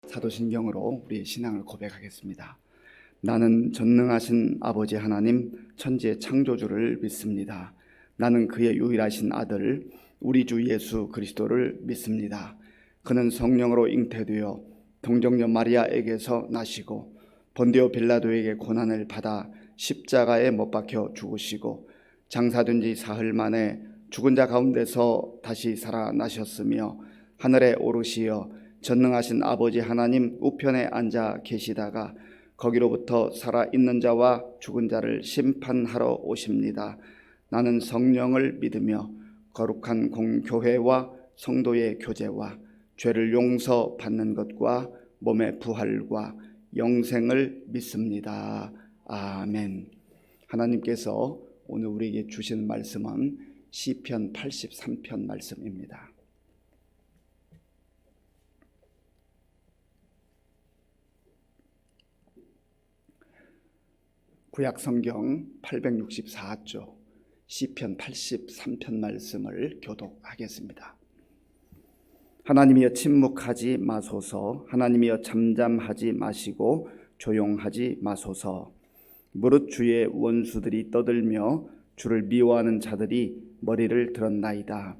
사도신경으로 우리의 신앙을 고백하겠습니다. 나는 전능하신 아버지 하나님 천지의 창조주를 믿습니다. 나는 그의 유일하신 아들 우리 주 예수 그리스도를 믿습니다. 그는 성령으로 잉태되어 동정녀 마리아에게서 나시고 본디오 빌라도에게 고난을 받아 십자가에 못 박혀 죽으시고 장사된 지 사흘 만에 죽은 자 가운데서 다시 살아나셨으며 하늘에 오르시어 전능하신 아버지 하나님 우편에 앉아 계시다가 거기로부터 살아있는 자와 죽은 자를 심판하러 오십니다. 나는 성령을 믿으며 거룩한 공교회와 성도의 교제와 죄를 용서받는 것과 몸의 부활과 영생을 믿습니다. 아멘. 하나님께서 오늘 우리에게 주신 말씀은 시편 83편 말씀입니다. 구약성경 864조 시편 83편 말씀을 교독하겠습니다. 하나님이여 침묵하지 마소서. 하나님이여 잠잠하지 마시고 조용하지 마소서. 무릇 주의 원수들이 떠들며 주를 미워하는 자들이 머리를 들었나이다.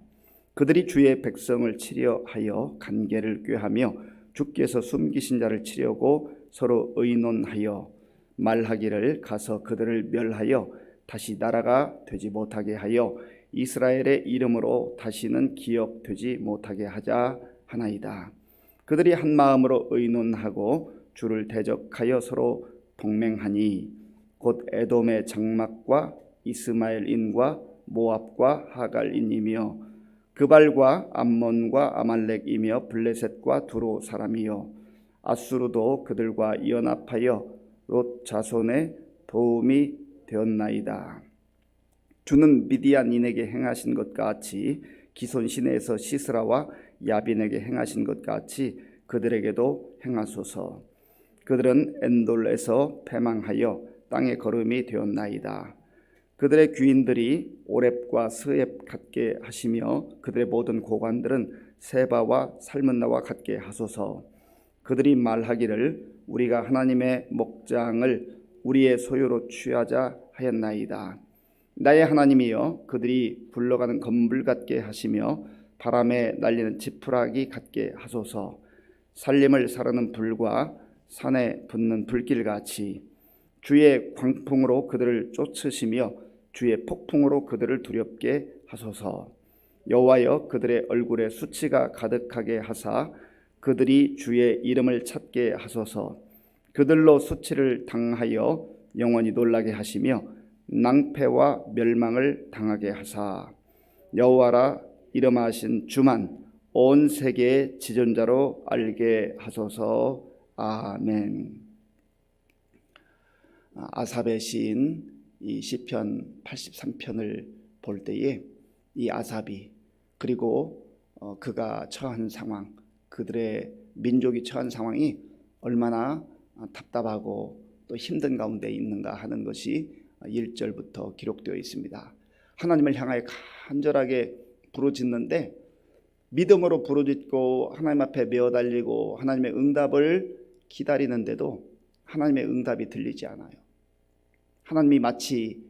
그들이 주의 백성을 치려하여 간계를 꾀하며 주께서 숨기신 자를 치려고 서로 의논하여 말하기를 가서 그들을 멸하여 다시 나라가 되지 못하게 하여 이스라엘의 이름으로 다시는 기억되지 못하게 하자 하나이다. 그들이 한 마음으로 의논하고 주를 대적하여 서로 동맹하니 곧 에돔의 장막과 이스마엘인과 모압과 하갈인이며 그발과 암몬과 아말렉이며 블레셋과 두로 사람이요 아수르도 그들과 연합하여 롯 자손의 도움이 되었나이다. 주는 미디안인에게 행하신 것 같이 기손 시내에서 시스라와 야빈에게 행하신 것 같이 그들에게도 행하소서. 그들은 엔돌에서 패망하여 땅의 거름이 되었나이다. 그들의 귀인들이 오렙과 스렙 같게 하시며 그들의 모든 고관들은 세바와 살문나와 같게 하소서. 그들이 말하기를 우리가 하나님의 목장을 우리의 소유로 취하자 하였나이다. 나의 하나님이여 그들이 굴러가는 건물 같게 하시며 바람에 날리는 지푸라기 같게 하소서. 살림을 사르는 불과 산에 붙는 불길같이 주의 광풍으로 그들을 쫓으시며 주의 폭풍으로 그들을 두렵게 하소서. 여호와여 그들의 얼굴에 수치가 가득하게 하사 그들이 주의 이름을 찾게 하소서. 그들로 수치를 당하여 영원히 놀라게 하시며 낭패와 멸망을 당하게 하사 여호와라 이름하신 주만 온 세계의 지존자로 알게 하소서. 아멘. 아삽의 시인 이 시편 83편을 볼 때에 이 아삽이 그리고 그가 처한 상황, 그들의 민족이 처한 상황이 얼마나 답답하고 또 힘든 가운데 있는가 하는 것이 1절부터 기록되어 있습니다. 하나님을 향하여 간절하게 부르짖는데 믿음으로 부르짖고 하나님 앞에 메어 달리고 하나님의 응답을 기다리는데도 하나님의 응답이 들리지 않아요. 하나님이 마치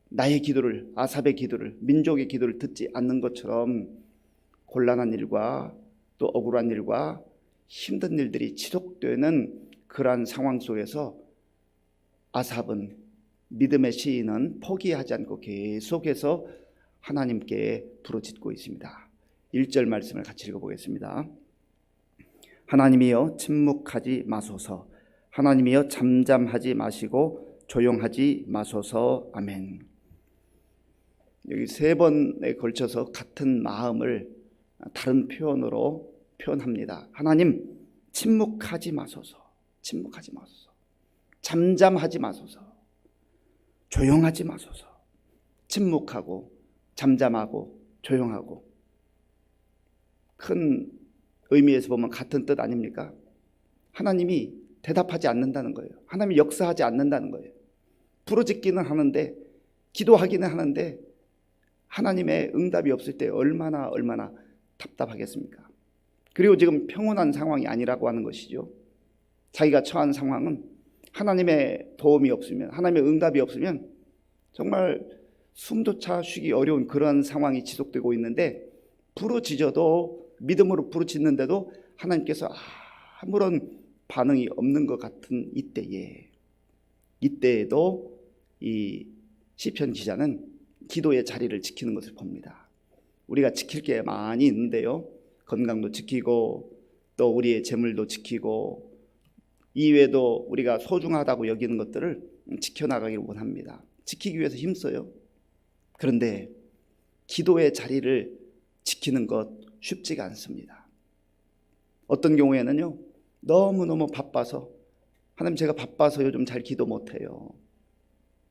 나의 기도를, 아삽의 기도를, 민족의 기도를 듣지 않는 것처럼 곤란한 일과 또 억울한 일과 힘든 일들이 지속되는 그러한 상황 속에서 아삽은 믿음의 시인은 포기하지 않고 계속해서 하나님께 부르짖고 있습니다. 1절 말씀을 같이 읽어보겠습니다. 하나님이여 침묵하지 마소서. 하나님이여 잠잠하지 마시고 조용하지 마소서. 아멘. 여기 세 번에 걸쳐서 같은 마음을 다른 표현으로 표현합니다. 하나님 침묵하지 마소서. 침묵하지 마소서. 잠잠하지 마소서. 조용하지 마소서. 침묵하고 잠잠하고 조용하고 큰 의미에서 보면 같은 뜻 아닙니까? 하나님이 대답하지 않는다는 거예요. 하나님이 역사하지 않는다는 거예요. 부르짖기는 하는데 기도하기는 하는데 하나님의 응답이 없을 때 얼마나 답답하겠습니까? 그리고 지금 평온한 상황이 아니라고 하는 것이죠. 자기가 처한 상황은 하나님의 도움이 없으면, 하나님의 응답이 없으면 정말 숨조차 쉬기 어려운 그런 상황이 지속되고 있는데, 부르짖어도, 믿음으로 부르짖는데도 하나님께서 아무런 반응이 없는 것 같은 이때에도 이 시편 기자는 기도의 자리를 지키는 것을 봅니다. 우리가 지킬 게 많이 있는데요, 건강도 지키고 또 우리의 재물도 지키고 이외에도 우리가 소중하다고 여기는 것들을 지켜나가기를 원합니다. 지키기 위해서 힘써요. 그런데 기도의 자리를 지키는 것 쉽지가 않습니다. 어떤 경우에는요, 너무너무 바빠서, 하나님 제가 바빠서 요즘 잘 기도 못해요.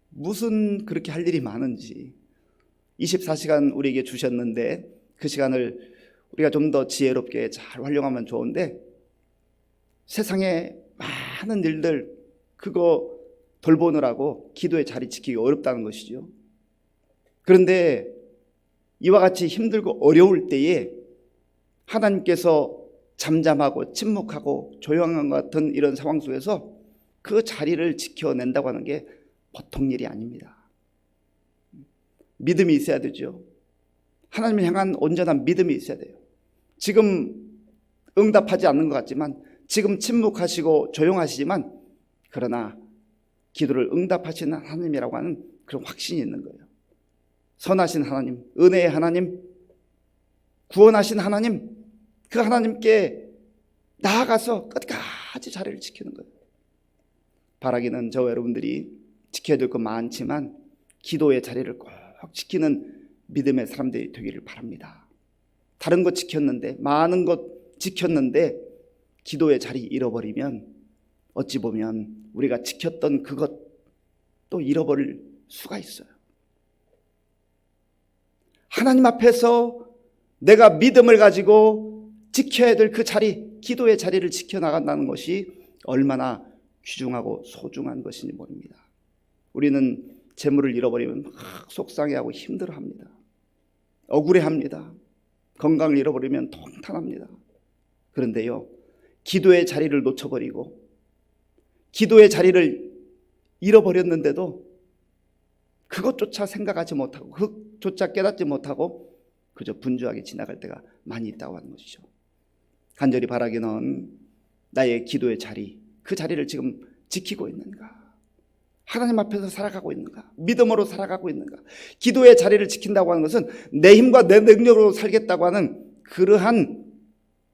무슨 그렇게 할 일이 많은지, 24시간 우리에게 주셨는데 그 시간을 우리가 좀 더 지혜롭게 잘 활용하면 좋은데, 세상에 많은 일들 그거 돌보느라고 기도의 자리 지키기 어렵다는 것이죠. 그런데 이와 같이 힘들고 어려울 때에 하나님께서 잠잠하고 침묵하고 조용한 것 같은 이런 상황 속에서 그 자리를 지켜낸다고 하는 게 보통 일이 아닙니다. 믿음이 있어야 되죠. 하나님을 향한 온전한 믿음이 있어야 돼요. 지금 응답하지 않는 것 같지만, 지금 침묵하시고 조용하시지만, 그러나 기도를 응답하시는 하나님이라고 하는 그런 확신이 있는 거예요. 선하신 하나님, 은혜의 하나님, 구원하신 하나님, 그 하나님께 나아가서 끝까지 자리를 지키는 거예요. 바라기는 저와 여러분들이 지켜야 될 것 많지만 기도의 자리를 꼭 지키는 믿음의 사람들이 되기를 바랍니다. 다른 것 지켰는데, 많은 것 지켰는데 기도의 자리 잃어버리면 어찌 보면 우리가 지켰던 그것도 잃어버릴 수가 있어요. 하나님 앞에서 내가 믿음을 가지고 지켜야 될 그 자리, 기도의 자리를 지켜나간다는 것이 얼마나 귀중하고 소중한 것인지 모릅니다. 우리는 재물을 잃어버리면 막 속상해하고 힘들어합니다. 억울해합니다. 건강을 잃어버리면 통탄합니다. 그런데요, 기도의 자리를 놓쳐버리고 기도의 자리를 잃어버렸는데도 그것조차 생각하지 못하고 그것조차 깨닫지 못하고 그저 분주하게 지나갈 때가 많이 있다고 하는 것이죠. 간절히 바라기는 나의 기도의 자리, 그 자리를 지금 지키고 있는가? 하나님 앞에서 살아가고 있는가? 믿음으로 살아가고 있는가? 기도의 자리를 지킨다고 하는 것은 내 힘과 내 능력으로 살겠다고 하는 그러한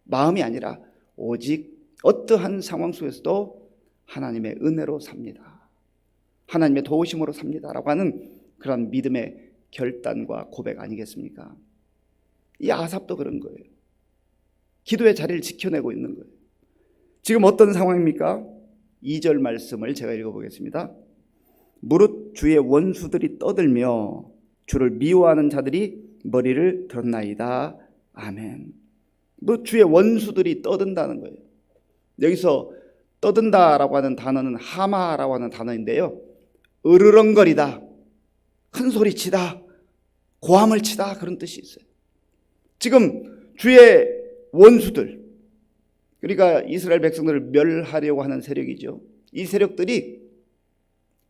마음이 아니라 오직 어떠한 상황 속에서도 하나님의 은혜로 삽니다. 하나님의 도우심으로 삽니다라고 하는 그런 믿음의 결단과 고백 아니겠습니까? 이 아삽도 그런 거예요. 기도의 자리를 지켜내고 있는 거예요. 지금 어떤 상황입니까? 2절 말씀을 제가 읽어보겠습니다. 무릇 주의 원수들이 떠들며 주를 미워하는 자들이 머리를 들었나이다. 아멘. 무릇 주의 원수들이 떠든다는 거예요. 여기서 떠든다라고 하는 단어는 하마라고 하는 단어인데요, 으르렁거리다, 큰 소리치다, 고함을 치다, 그런 뜻이 있어요. 지금 주의 원수들, 그러니까 이스라엘 백성들을 멸하려고 하는 세력이죠. 이 세력들이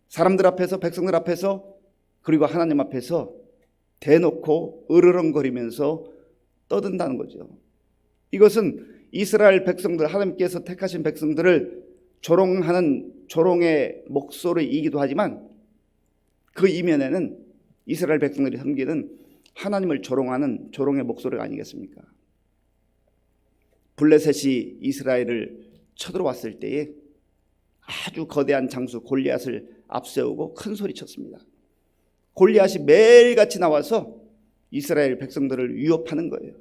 사람들 앞에서, 백성들 앞에서, 그리고 하나님 앞에서 대놓고 으르렁거리면서 떠든다는 거죠. 이것은 이스라엘 백성들, 하나님께서 택하신 백성들을 조롱하는 조롱의 목소리이기도 하지만, 그 이면에는 이스라엘 백성들이 섬기는 하나님을 조롱하는 조롱의 목소리가 아니겠습니까? 블레셋이 이스라엘을 쳐들어왔을 때에 아주 거대한 장수 골리앗을 앞세우고 큰 소리 쳤습니다. 골리앗이 매일같이 나와서 이스라엘 백성들을 위협하는 거예요.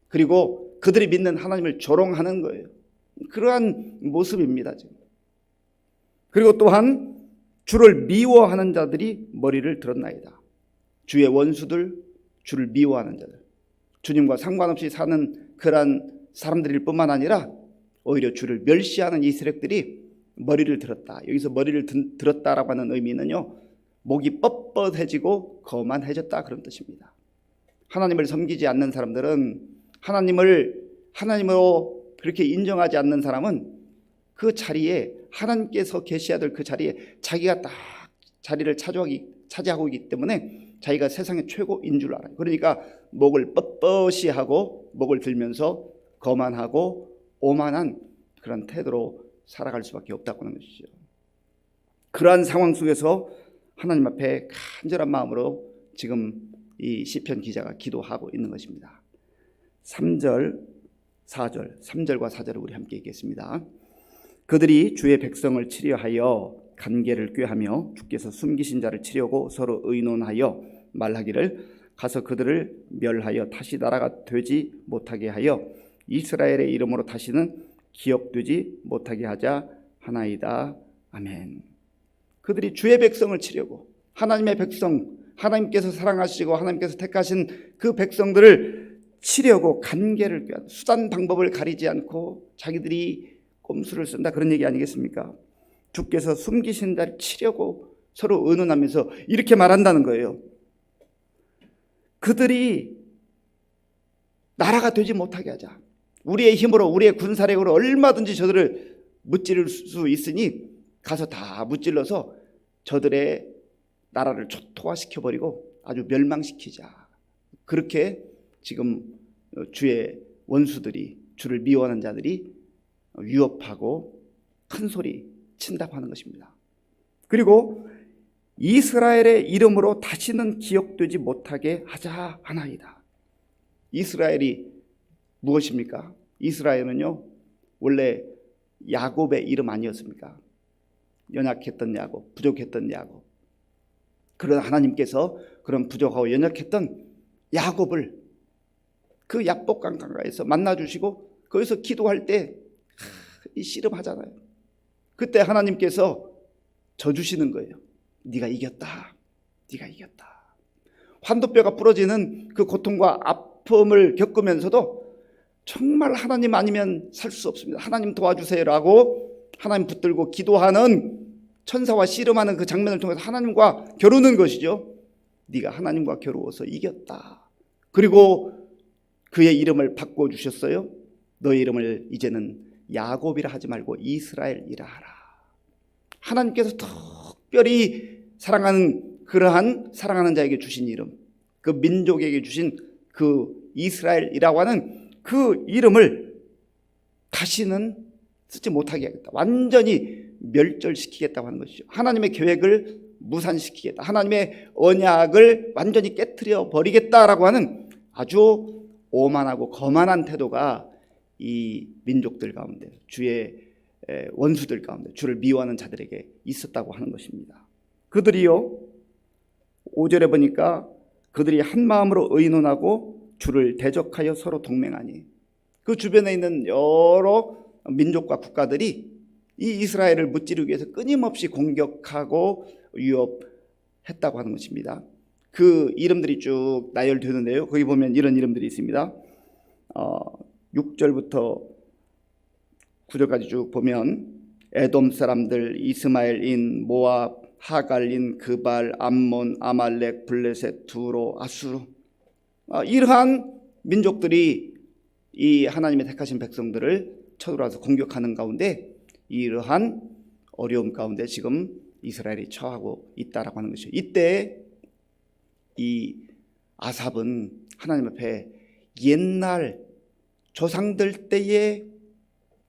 그리고 그들이 믿는 하나님을 조롱하는 거예요. 그러한 모습입니다, 지금. 그리고 또한 주를 미워하는 자들이 머리를 들었나이다. 주의 원수들, 주를 미워하는 자들, 주님과 상관없이 사는 그러한 사람들일 뿐만 아니라 오히려 주를 멸시하는 이 세력들이 머리를 들었다. 여기서 머리를 들었다라고 하는 의미는요, 목이 뻣뻣해지고 거만해졌다, 그런 뜻입니다. 하나님을 섬기지 않는 사람들은, 하나님을 하나님으로 그렇게 인정하지 않는 사람은 그 자리에 하나님께서 계셔야 될 그 자리에 자기가 딱 자리를 차지하고 있기 때문에 자기가 세상의 최고인 줄 알아요. 그러니까 목을 뻣뻣이 하고 목을 들면서 거만하고 오만한 그런 태도로 살아갈 수밖에 없다고 하는 것이죠. 그러한 상황 속에서 하나님 앞에 간절한 마음으로 지금 이 시편 기자가 기도하고 있는 것입니다. 3절, 4절, 3절과 4절을 우리 함께 읽겠습니다. 그들이 주의 백성을 치려하여 간계를 꾀하며 주께서 숨기신 자를 치려고 서로 의논하여 말하기를 가서 그들을 멸하여 다시 나라가 되지 못하게 하여 이스라엘의 이름으로 다시는 기억되지 못하게 하자 하나이다. 아멘. 그들이 주의 백성을 치려고, 하나님의 백성, 하나님께서 사랑하시고 하나님께서 택하신 그 백성들을 치려고 간계를 꾀한, 수단 방법을 가리지 않고 자기들이 꼼수를 쓴다, 그런 얘기 아니겠습니까? 주께서 숨기신 자를 치려고 서로 의논하면서 이렇게 말한다는 거예요. 그들이 나라가 되지 못하게 하자. 우리의 힘으로, 우리의 군사력으로 얼마든지 저들을 무찌를 수 있으니 가서 다 무찔러서 저들의 나라를 초토화시켜버리고 아주 멸망시키자. 그렇게 지금 주의 원수들이, 주를 미워하는 자들이 위협하고 큰 소리 친다고 하는 것입니다. 그리고 이스라엘의 이름으로 다시는 기억되지 못하게 하자 하나이다. 이스라엘이 무엇입니까? 이스라엘은요, 원래 야곱의 이름 아니었습니까? 연약했던 야곱, 부족했던 야곱. 그러나 하나님께서 그런 부족하고 연약했던 야곱을 그 야복 강가에서 만나주시고 거기서 기도할 때 씨름하잖아요. 그때 하나님께서 져주시는 거예요. 네가 이겼다. 네가 이겼다. 환도뼈가 부러지는 그 고통과 아픔을 겪으면서도 정말 하나님 아니면 살 수 없습니다. 하나님 도와주세요라고 하나님 붙들고 기도하는, 천사와 씨름하는 그 장면을 통해서 하나님과 겨루는 것이죠. 네가 하나님과 겨루어서 이겼다. 그리고 그의 이름을 바꿔주셨어요. 너의 이름을 이제는 야곱이라 하지 말고 이스라엘이라 하라. 하나님께서 특별히 사랑하는, 그러한 사랑하는 자에게 주신 이름, 그 민족에게 주신 그 이스라엘이라고 하는 그 이름을 다시는 쓰지 못하게 하겠다. 완전히 멸절시키겠다고 하는 것이죠. 하나님의 계획을 무산시키겠다. 하나님의 언약을 완전히 깨트려 버리겠다라고 하는 아주 오만하고 거만한 태도가 이 민족들 가운데, 주의 원수들 가운데, 주를 미워하는 자들에게 있었다고 하는 것입니다. 그들이요, 5절에 보니까 그들이 한 마음으로 의논하고 주를 대적하여 서로 동맹하니, 그 주변에 있는 여러 민족과 국가들이 이 이스라엘을 무찌르기 위해서 끊임없이 공격하고 위협했다고 하는 것입니다. 그 이름들이 쭉 나열되는데요, 거기 보면 이런 이름들이 있습니다. 6절부터 9절까지 쭉 보면 에돔 사람들, 이스마엘인, 모압, 하갈인, 그발, 암몬, 아말렉, 블레셋, 두로, 아수르, 이러한 민족들이 이 하나님의 택하신 백성들을 쳐들어와서 공격하는 가운데, 이러한 어려움 가운데 지금 이스라엘이 처하고 있다라고 하는 것이죠. 이때 이 아삽은 하나님 앞에 옛날 조상들 때에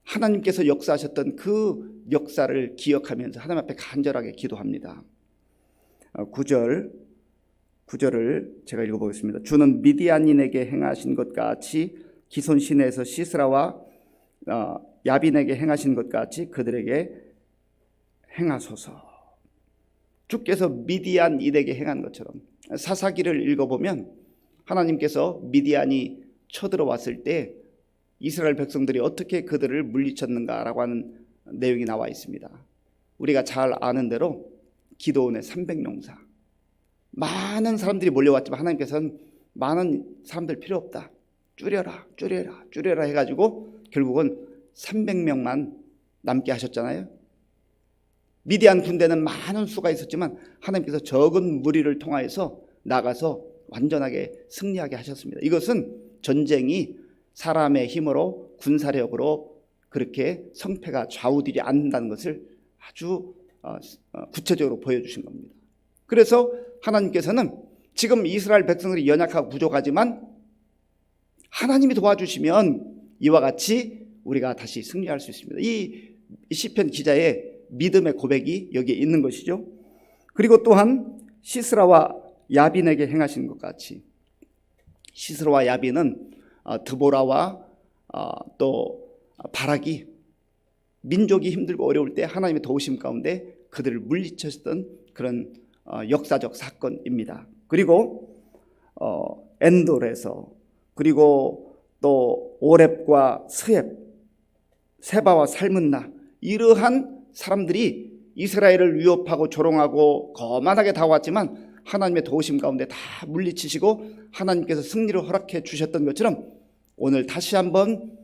하나님께서 역사하셨던 그 역사를 기억하면서 하나님 앞에 간절하게 기도합니다. 9절을 제가 읽어보겠습니다. 주는 미디안인에게 행하신 것 같이 기손 시내에서 시스라와 야빈에게 행하신 것 같이 그들에게 행하소서. 주께서 미디안인에게 행한 것처럼, 사사기를 읽어보면 하나님께서 미디안이 쳐들어왔을 때 이스라엘 백성들이 어떻게 그들을 물리쳤는가라고 하는 내용이 나와 있습니다. 우리가 잘 아는 대로 기드온의 300용사, 많은 사람들이 몰려왔지만 하나님께서는 많은 사람들 필요 없다, 줄여라 해가지고 결국은 300명만 남게 하셨잖아요. 미디안 군대는 많은 수가 있었지만 하나님께서 적은 무리를 통하여서 나가서 완전하게 승리하게 하셨습니다. 이것은 전쟁이 사람의 힘으로, 군사력으로 그렇게 성패가 좌우되지 않는다는 것을 아주 구체적으로 보여주신 겁니다. 그래서 하나님께서는 지금 이스라엘 백성들이 연약하고 부족하지만 하나님이 도와주시면 이와 같이 우리가 다시 승리할 수 있습니다. 이 시편 기자의 믿음의 고백이 여기에 있는 것이죠. 그리고 또한 시스라와 야빈에게 행하신 것 같이, 시스라와 야빈은 드보라와 또 바락이 민족이 힘들고 어려울 때 하나님의 도우심 가운데 그들을 물리쳤던 그런 역사적 사건입니다. 그리고 엔돌에서, 그리고 또 오렙과 스렙, 세바와 살문나, 이러한 사람들이 이스라엘을 위협하고 조롱하고 거만하게 다가왔지만 하나님의 도우심 가운데 다 물리치시고 하나님께서 승리를 허락해 주셨던 것처럼 오늘 다시 한번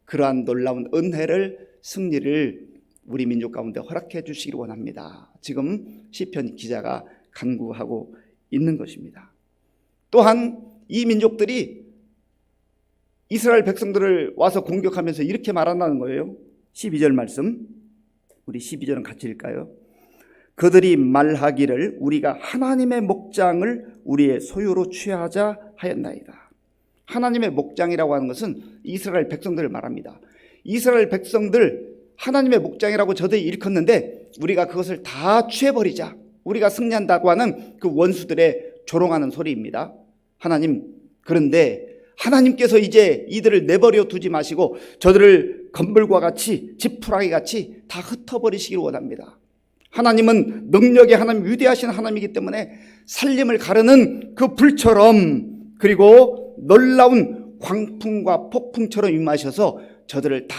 그러한 놀라운 은혜를, 승리를 우리 민족 가운데 허락해 주시기를 원합니다. 지금 시편 기자가 간구하고 있는 것입니다. 또한 이 민족들이 이스라엘 백성들을 와서 공격하면서 이렇게 말한다는 거예요. 12절 말씀, 우리 12절은 같이 읽을까요? 그들이 말하기를 우리가 하나님의 목장을 우리의 소유로 취하자 하였나이다. 하나님의 목장이라고 하는 것은 이스라엘 백성들을 말합니다. 이스라엘 백성들 하나님의 목장이라고 저들이 일컫는데 우리가 그것을 다 취해버리자, 우리가 승리한다고 하는 그 원수들의 조롱하는 소리입니다. 하나님, 그런데 하나님께서 이제 이들을 내버려 두지 마시고 저들을 건물과 같이, 지푸라기 같이 다 흩어버리시기를 원합니다. 하나님은 능력의 하나님, 위대하신 하나님이기 때문에 살림을 가르는 그 불처럼, 그리고 놀라운 광풍과 폭풍처럼 임하셔서 저들을 다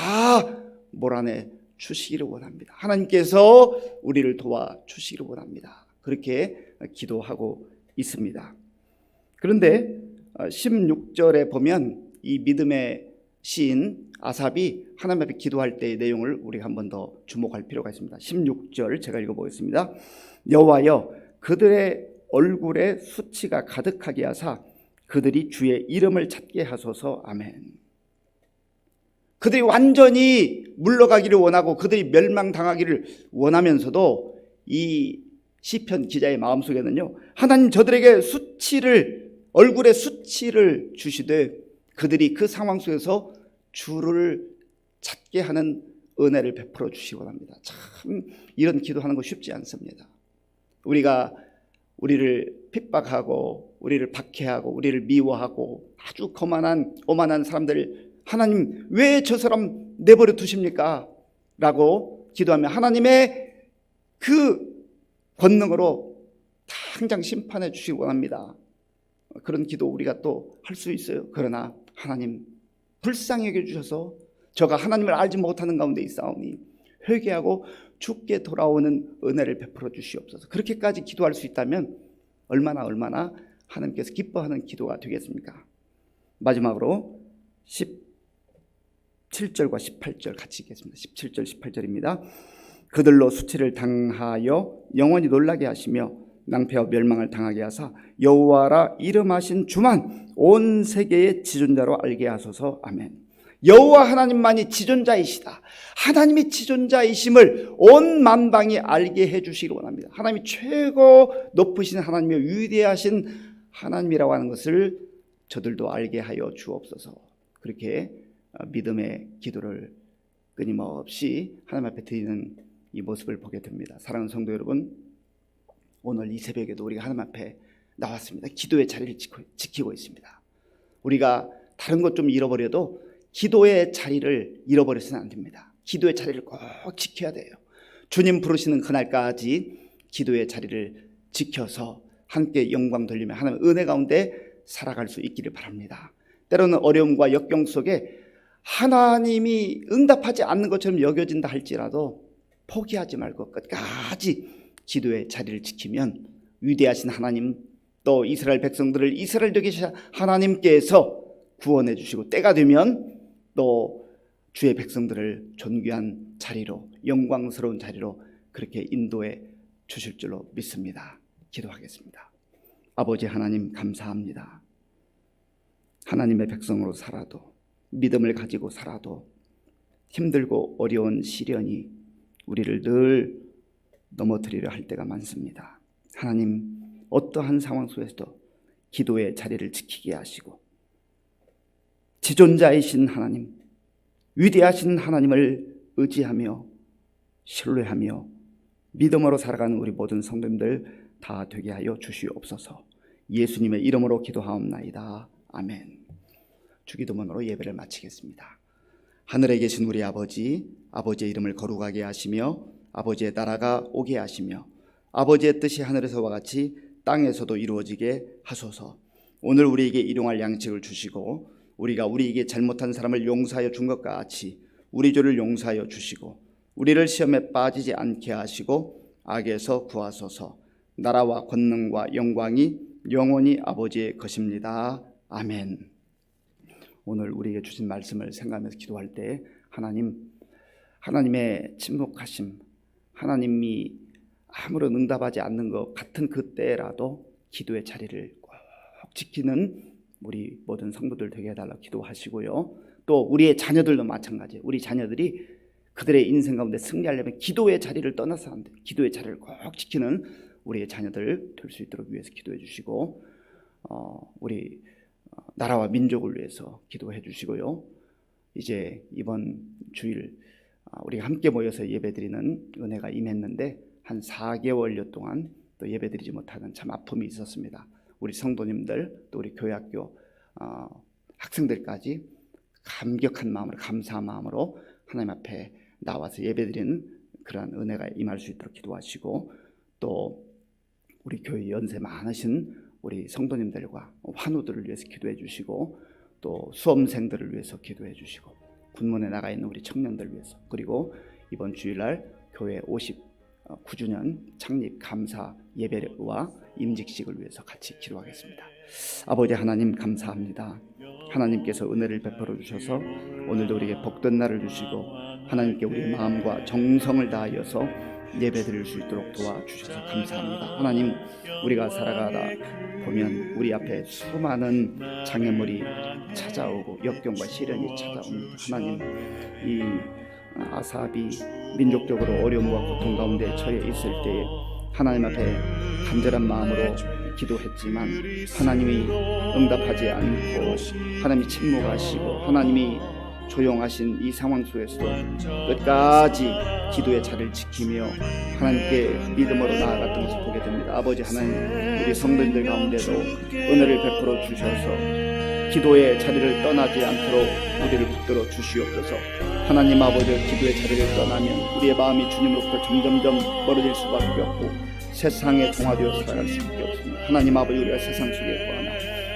몰아내 주시기를 원합니다. 하나님께서 우리를 도와주시기를 원합니다. 그렇게 기도하고 있습니다. 그런데 16절에 보면 이 믿음의 시인 아삽이 하나님 앞에 기도할 때의 내용을 우리가 한 번 더 주목할 필요가 있습니다. 16절 제가 읽어보겠습니다. 여호와여, 그들의 얼굴에 수치가 가득하게 하사 그들이 주의 이름을 찾게 하소서. 아멘. 그들이 완전히 물러가기를 원하고 그들이 멸망당하기를 원하면서도 이 시편 기자의 마음속에는요, 하나님 저들에게 수치를, 얼굴에 수치를 주시되 그들이 그 상황 속에서 주를 찾게 하는 은혜를 베풀어 주시기 원합니다. 참 이런 기도하는 거 쉽지 않습니다. 우리가 우리를 핍박하고 우리를 박해하고 우리를 미워하고 아주 오만한 사람들, 하나님 왜 저 사람 내버려 두십니까? 라고 기도하면 하나님의 그 권능으로 당장 심판해 주시기 원합니다. 그런 기도 우리가 또 할 수 있어요. 그러나 하나님 불쌍히 여겨주셔서 저가 하나님을 알지 못하는 가운데 있사오니 회개하고 주께 돌아오는 은혜를 베풀어 주시옵소서. 그렇게까지 기도할 수 있다면 얼마나 하나님께서 기뻐하는 기도가 되겠습니까? 마지막으로 17절과 18절 같이 읽겠습니다. 17절 18절입니다. 그들로 수치를 당하여 영원히 놀라게 하시며 낭패와 멸망을 당하게 하사 여호와라 이름하신 주만 온 세계의 지존자로 알게 하소서. 아멘. 여호와 하나님만이 지존자이시다. 하나님이 지존자이심을 온 만방이 알게 해주시기 원합니다. 하나님이 최고 높으신 하나님이요 위대하신 하나님이라고 하는 것을 저들도 알게 하여 주옵소서. 그렇게 믿음의 기도를 끊임없이 하나님 앞에 드리는 이 모습을 보게 됩니다. 사랑하는 성도 여러분, 오늘 이 새벽에도 우리가 하나님 앞에 나왔습니다. 기도의 자리를 지키고 있습니다. 우리가 다른 것 좀 잃어버려도 기도의 자리를 잃어버려서는 안 됩니다. 기도의 자리를 꼭 지켜야 돼요. 주님 부르시는 그날까지 기도의 자리를 지켜서 함께 영광 돌리며 하나님의 은혜 가운데 살아갈 수 있기를 바랍니다. 때로는 어려움과 역경 속에 하나님이 응답하지 않는 것처럼 여겨진다 할지라도 포기하지 말고 끝까지 기도의 자리를 지키면 위대하신 하나님, 또 이스라엘 백성들을 이스라엘 되게 하신 하나님께서 구원해 주시고 때가 되면 또 주의 백성들을 존귀한 자리로, 영광스러운 자리로 그렇게 인도해 주실 줄로 믿습니다. 기도하겠습니다. 아버지 하나님, 감사합니다. 하나님의 백성으로 살아도, 믿음을 가지고 살아도 힘들고 어려운 시련이 우리를 늘 넘어뜨리려 할 때가 많습니다. 하나님, 어떠한 상황 속에서도 기도의 자리를 지키게 하시고 지존자이신 하나님, 위대하신 하나님을 의지하며 신뢰하며 믿음으로 살아가는 우리 모든 성도님들 다 되게 하여 주시옵소서. 예수님의 이름으로 기도하옵나이다. 아멘. 주기도문으로 예배를 마치겠습니다. 하늘에 계신 우리 아버지, 아버지의 이름을 거룩하게 하시며 아버지의 나라가 오게 하시며 아버지의 뜻이 하늘에서와 같이 땅에서도 이루어지게 하소서. 오늘 우리에게 일용할 양식을 주시고 우리가 우리에게 잘못한 사람을 용서하여 준 것과 같이 우리 죄를 용서하여 주시고 우리를 시험에 빠지지 않게 하시고 악에서 구하소서. 나라와 권능과 영광이 영원히 아버지의 것입니다. 아멘. 오늘 우리에게 주신 말씀을 생각하면서 기도할 때 하나님의 침묵하심, 하나님이 아무런 응답하지 않는 것 같은 그때라도 기도의 자리를 꼭 지키는 우리 모든 성도들 되게 해달라고 기도하시고요. 또 우리의 자녀들도 마찬가지예요. 우리 자녀들이 그들의 인생 가운데 승리하려면 기도의 자리를 떠나서 안 돼요. 기도의 자리를 꼭 지키는 우리의 자녀들 될 수 있도록 위해서 기도해 주시고 우리 나라와 민족을 위해서 기도해 주시고요. 이제 이번 주일 우리가 함께 모여서 예배드리는 은혜가 임했는데 한 4개월여 동안 또 예배드리지 못하는 참 아픔이 있었습니다. 우리 성도님들 또 우리 교회학교 학생들까지 감격한 마음으로 감사한 마음으로 하나님 앞에 나와서 예배드리는 그러한 은혜가 임할 수 있도록 기도하시고 또 우리 교회 연세 많으신 우리 성도님들과 환우들을 위해서 기도해 주시고 또 수험생들을 위해서 기도해 주시고 군문에 나가 있는 우리 청년들 위해서 그리고 이번 주일날 교회 59주년 창립 감사 예배와 임직식을 위해서 같이 기도하겠습니다. 아버지 하나님 감사합니다. 하나님께서 은혜를 베풀어 주셔서 오늘도 우리에게 복된 날을 주시고 하나님께 우리의 마음과 정성을 다하여서 예배드릴 수 있도록 도와주셔서 감사합니다. 하나님, 우리가 살아가다 보면 우리 앞에 수많은 장애물이 찾아오고 역경과 시련이 찾아옵니다. 하나님, 이 아사비 민족적으로 어려움과 고통 가운데 처해 있을 때에 하나님 앞에 간절한 마음으로 기도했지만 하나님이 응답하지 않고 하나님이 침묵하시고 하나님이 조용하신 이 상황 속에서도 끝까지 기도의 자리를 지키며 하나님께 믿음으로 나아갔던 것을 보게 됩니다. 아버지 하나님, 우리 성도님들 가운데도 은혜를 베풀어 주셔서 기도의 자리를 떠나지 않도록 우리를 붙들어 주시옵소서. 하나님 아버지, 기도의 자리를 떠나면 우리의 마음이 주님으로부터 점점점 멀어질 수밖에 없고 세상에 동화되어 살아갈 수밖에 없습니다. 하나님 아버지, 우리가 세상 속에 거하나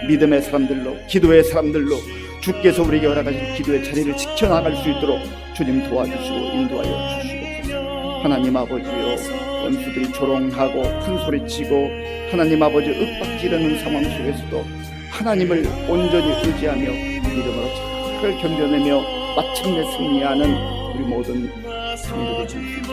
믿음의 사람들로, 기도의 사람들로 주께서 우리에게 허락하신 기도의 자리를 지켜나갈 수 있도록 주님 도와주시고 인도하여 주시옵소서. 하나님 아버지요, 원수들이 조롱하고 큰소리치고 하나님 아버지 윽박지르는 상황 속에서도 하나님을 온전히 의지하며 믿음으로 잘 견뎌내며 마침내 승리하는 우리 모든 성도들 될 수 있도록